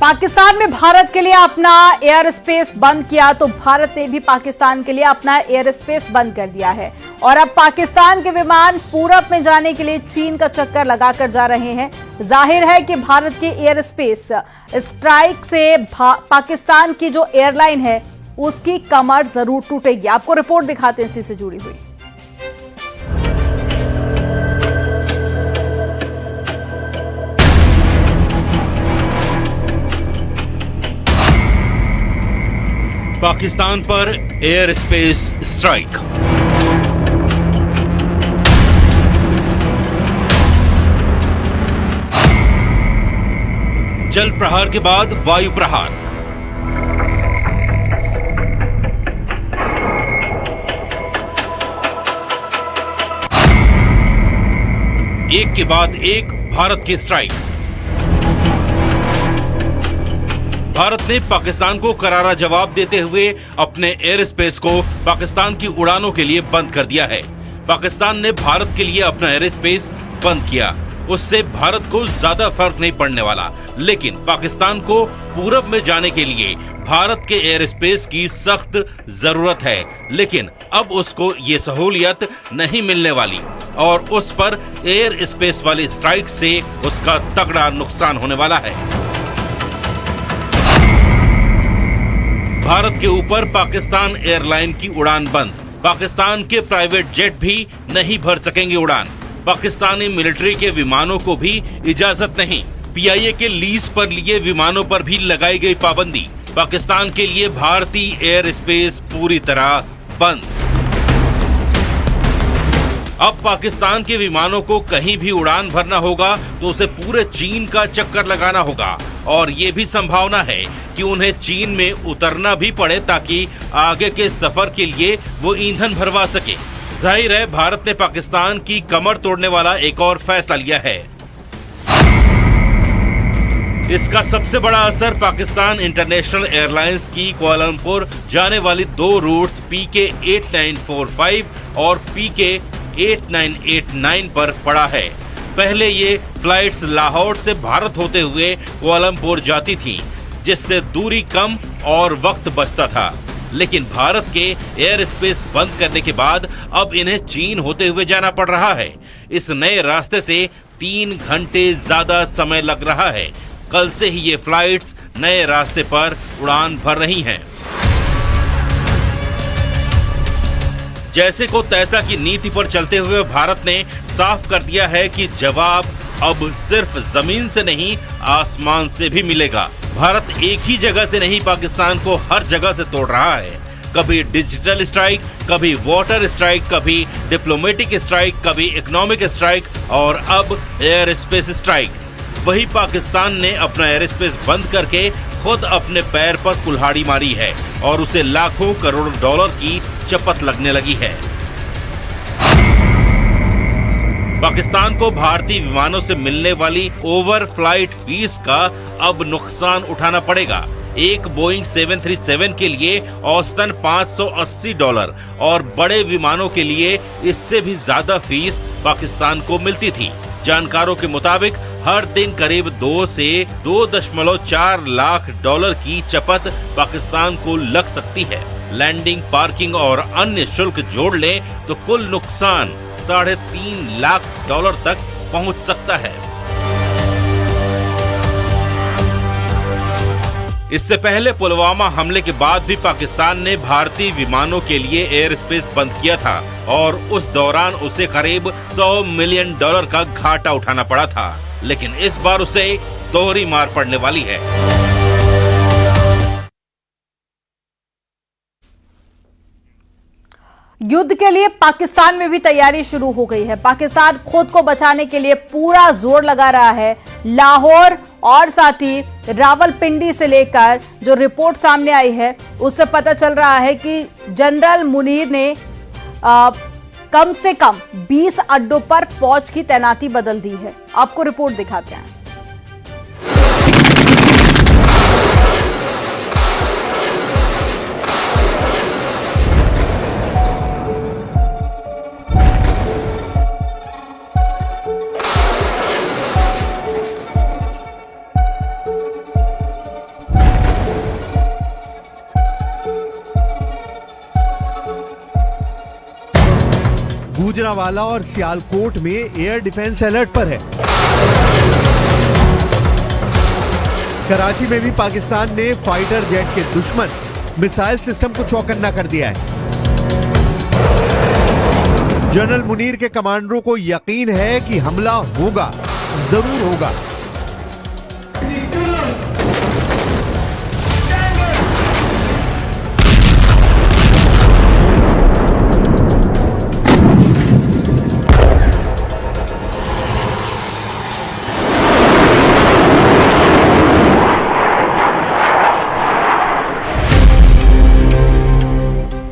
पाकिस्तान में भारत के लिए अपना एयर स्पेस बंद किया तो भारत ने भी पाकिस्तान के लिए अपना एयर स्पेस बंद कर दिया है और अब पाकिस्तान के विमान पूरब में जाने के लिए चीन का चक्कर लगाकर जा रहे हैं। जाहिर है कि भारत के एयर स्पेस स्ट्राइक से पाकिस्तान की जो एयरलाइन है उसकी कमर जरूर टूटेगी। आपको रिपोर्ट दिखाते हैं इसी से जुड़ी हुई। पाकिस्तान पर एयर स्पेस स्ट्राइक। जल प्रहार के बाद वायु प्रहार। एक के बाद एक भारत की स्ट्राइक। भारत ने पाकिस्तान को करारा जवाब देते हुए अपने एयर स्पेस को पाकिस्तान की उड़ानों के लिए बंद कर दिया है। पाकिस्तान ने भारत के लिए अपना एयर स्पेस बंद किया, उससे भारत को ज्यादा फर्क नहीं पड़ने वाला, लेकिन पाकिस्तान को पूरब में जाने के लिए भारत के एयर स्पेस की सख्त जरूरत है। लेकिन अब उसको ये सहूलियत नहीं मिलने वाली और उस पर एयर स्पेस वाली स्ट्राइक से उसका तगड़ा नुकसान होने वाला है। भारत के ऊपर पाकिस्तान एयरलाइन की उड़ान बंद। पाकिस्तान के प्राइवेट जेट भी नहीं भर सकेंगे उड़ान। पाकिस्तानी मिलिट्री के विमानों को भी इजाजत नहीं। पीआईए के लीज पर लिए विमानों पर भी लगाई गई पाबंदी। पाकिस्तान के लिए भारतीय एयर स्पेस पूरी तरह बंद। अब पाकिस्तान के विमानों को कहीं भी उड़ान भरना होगा तो उसे पूरे चीन का चक्कर लगाना होगा और ये भी संभावना है कि उन्हें चीन में उतरना भी पड़े ताकि आगे के सफर के लिए वो ईंधन भरवा सके। जाहिर है भारत ने पाकिस्तान की कमर तोड़ने वाला एक और फैसला लिया है। इसका सबसे बड़ा असर पाकिस्तान इंटरनेशनल एयरलाइंस की कुआलालंपुर जाने वाली दो रूट्स PK 8945 और PK 8989 पर पड़ा है। पहले ये फ्लाइट्स लाहौर से भारत होते हुए कुआलालंपुर जाती थीं, जिससे दूरी कम और वक्त बचता था। लेकिन भारत के एयर स्पेस बंद करने के बाद अब इन्हें चीन होते हुए जाना पड़ रहा है। इस नए रास्ते से 3 घंटे ज्यादा समय लग रहा है। कल से ही ये फ्लाइट्स नए रास्ते पर उड़ान भर रही हैं। जैसे को तैसा की नीति पर चलते हुए भारत ने साफ कर दिया है कि जवाब अब सिर्फ जमीन से नहीं आसमान से भी मिलेगा। भारत एक ही जगह से नहीं पाकिस्तान को हर जगह से तोड़ रहा है। कभी डिजिटल स्ट्राइक, कभी वाटर स्ट्राइक, कभी डिप्लोमेटिक स्ट्राइक, कभी इकोनॉमिक स्ट्राइक और अब एयर स्पेस स्ट्राइक। वही पाकिस्तान ने अपना एयर स्पेस बंद करके खुद अपने पैर पर कुल्हाड़ी मारी है और उसे लाखों करोड़ डॉलर की चपत लगने लगी है। पाकिस्तान को भारतीय विमानों से मिलने वाली ओवर फ्लाइट फीस का अब नुकसान उठाना पड़ेगा। एक बोइंग 737 के लिए औसतन $580 और बड़े विमानों के लिए इससे भी ज्यादा फीस पाकिस्तान को मिलती थी। जानकारों के मुताबिक हर दिन करीब 2 से 2.4 लाख डॉलर की चपत पाकिस्तान को लग सकती है। लैंडिंग, पार्किंग और अन्य शुल्क जोड़ लें तो कुल नुकसान $3.5 लाख तक पहुंच सकता है। इससे पहले पुलवामा हमले के बाद भी पाकिस्तान ने भारतीय विमानों के लिए एयर स्पेस बंद किया था और उस दौरान उसे करीब $100 मिलियन का घाटा उठाना पड़ा था। लेकिन इस बार उसे दोहरी मार पड़ने वाली है। युद्ध के लिए पाकिस्तान में भी तैयारी शुरू हो गई है। पाकिस्तान खुद को बचाने के लिए पूरा जोर लगा रहा है। लाहौर और साथ ही रावलपिंडी से लेकर जो रिपोर्ट सामने आई है उससे पता चल रहा है कि जनरल मुनीर ने कम से कम 20 अड्डों पर फौज की तैनाती बदल दी है। आपको रिपोर्ट दिखाते हैं। गुजरांवाला और सियालकोट में एयर डिफेंस अलर्ट पर है। कराची में भी पाकिस्तान ने फाइटर जेट के दुश्मन मिसाइल सिस्टम को चौकन्ना कर दिया है। जनरल मुनीर के कमांडरों को यकीन है कि हमला होगा, जरूर होगा।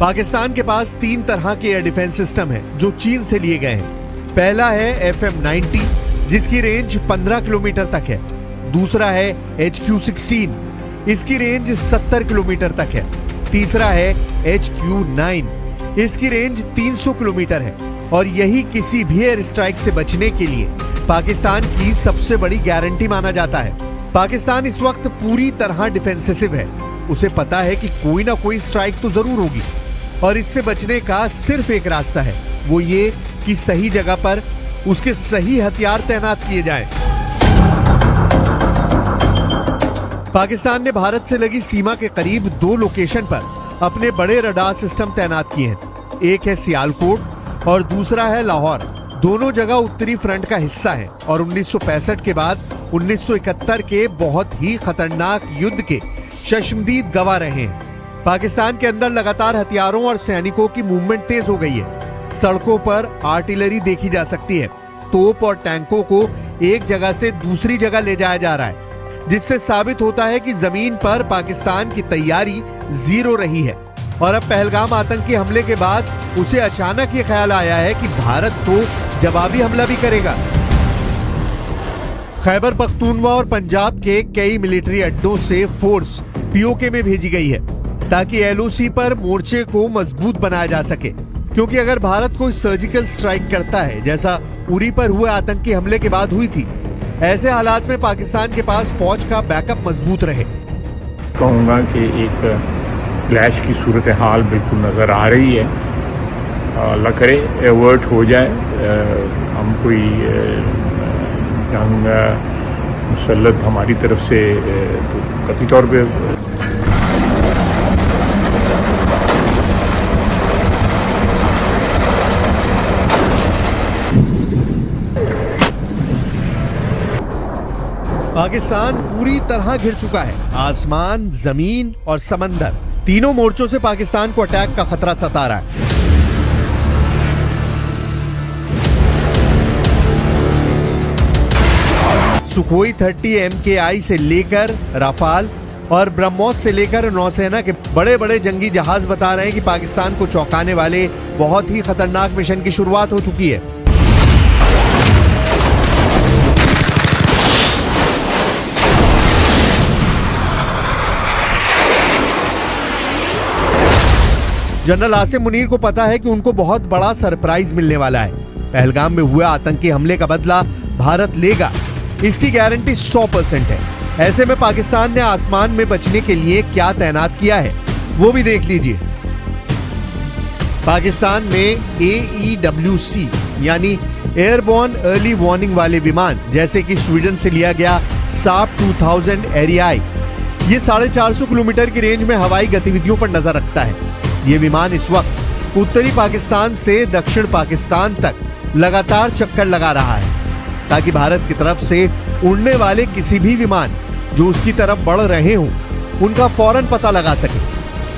पाकिस्तान के पास 3 तरह के एयर डिफेंस सिस्टम हैं जो चीन से लिए गए हैं। पहला है FM-90 जिसकी रेंज 15 किलोमीटर तक है। दूसरा है HQ-16, इसकी रेंज 70 किलोमीटर तक है। तीसरा है HQ-9, इसकी रेंज 300 किलोमीटर है। और यही किसी भी एयर स्ट्राइक से बचने के लिए पाकिस्तान की सबसे बड़ी गारंटी माना जाता है। पाकिस्तान इस वक्त पूरी तरह डिफेंसिव है। उसे पता है कि कोई ना कोई स्ट्राइक तो जरूर होगी और इससे बचने का सिर्फ एक रास्ता है, वो ये कि सही जगह पर उसके सही हथियार तैनात किए जाएं। पाकिस्तान ने भारत से लगी सीमा के करीब 2 लोकेशन पर अपने बड़े रडार सिस्टम तैनात किए हैं। एक है सियालकोट और दूसरा है लाहौर। दोनों जगह उत्तरी फ्रंट का हिस्सा है और 1965 के बाद 1971 के बहुत ही खतरनाक युद्ध के शर्मदीद गवाह रहे हैं। पाकिस्तान के अंदर लगातार हथियारों और सैनिकों की मूवमेंट तेज हो गई है। सड़कों पर आर्टिलरी देखी जा सकती है। तोप और टैंकों को एक जगह से दूसरी जगह ले जाया जा रहा है, जिससे साबित होता है कि जमीन पर पाकिस्तान की तैयारी जीरो रही है। और अब पहलगाम आतंकी हमले के बाद उसे अचानक ये ख्याल आया है कि भारत तो जवाबी हमला भी करेगा। खैबर पख्तूनवा और पंजाब के कई मिलिट्री अड्डों से फोर्स POK में भेजी गई है ताकि LOC पर मोर्चे को मजबूत बनाया जा सके, क्योंकि अगर भारत कोई सर्जिकल स्ट्राइक करता है जैसा उरी पर हुए आतंकी हमले के बाद हुई थी, ऐसे हालात में पाकिस्तान के पास फौज का बैकअप मजबूत रहे। कहूँगा कि एक क्लैश की सूरत हाल बिल्कुल नज़र आ रही है। अल्लाह करे एवर्ट हो जाए, हम कोई जंग मुसल्लत हमारी तरफ से तो कतई तौर पे पाकिस्तान पूरी तरह घिर चुका है। आसमान, जमीन और समंदर, तीनों मोर्चों से पाकिस्तान को अटैक का खतरा सता रहा है। सुखोई 30 MKI से लेकर राफाल और ब्रह्मोस से लेकर नौसेना के बड़े बड़े जंगी जहाज बता रहे हैं कि पाकिस्तान को चौंकाने वाले बहुत ही खतरनाक मिशन की शुरुआत हो चुकी है। जनरल आसिम मुनीर को पता है कि उनको बहुत बड़ा सरप्राइज मिलने वाला है। पहलगाम में हुए आतंकी हमले का बदला भारत लेगा, इसकी गारंटी 100% है। ऐसे में पाकिस्तान ने आसमान में बचने के लिए क्या तैनात किया है वो भी देख लीजिए। पाकिस्तान में AEWC यानी एयरबोर्न अर्ली वार्निंग वाले विमान, जैसे कि स्वीडन से लिया गया साप 2000 एरियाई, ये 450 किलोमीटर की रेंज में हवाई गतिविधियों पर नजर रखता है। ये विमान इस वक्त उत्तरी पाकिस्तान से दक्षिण पाकिस्तान तक लगातार चक्कर लगा रहा है ताकि भारत की तरफ से उड़ने वाले किसी भी विमान जो उसकी तरफ बढ़ रहे हों उनका फौरन पता लगा सके।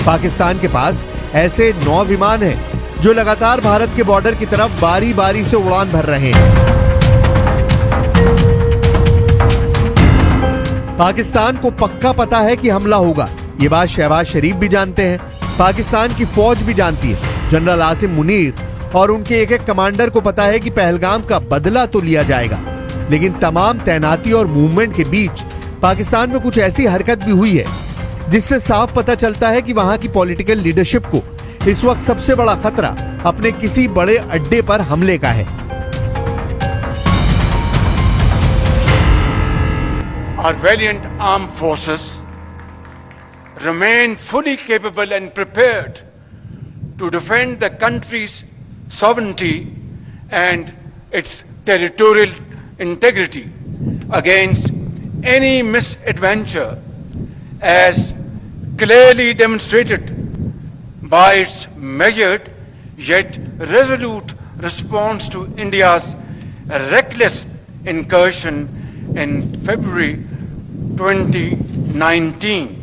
पाकिस्तान के पास ऐसे 9 विमान हैं जो लगातार भारत के बॉर्डर की तरफ बारी बारी से उड़ान भर रहे हैं। पाकिस्तान को पक्का पता है कि हमला होगा, ये बात शहबाज शरीफ भी जानते हैं, पाकिस्तान की फौज भी जानती है। जनरल आसिम मुनीर और उनके एक एक कमांडर को पता है कि पहलगाम का बदला तो लिया जाएगा, लेकिन तमाम तैनाती और मूवमेंट के बीच पाकिस्तान में कुछ ऐसी हरकत भी हुई है जिससे साफ पता चलता है कि वहां की पॉलिटिकल लीडरशिप को इस वक्त सबसे बड़ा खतरा अपने किसी बड़े अड्डे पर हमले का है। Our valiant armed forces remain fully capable and prepared to defend the country's sovereignty and its territorial integrity against any misadventure, as clearly demonstrated by its measured yet resolute response to India's reckless incursion in February 2019.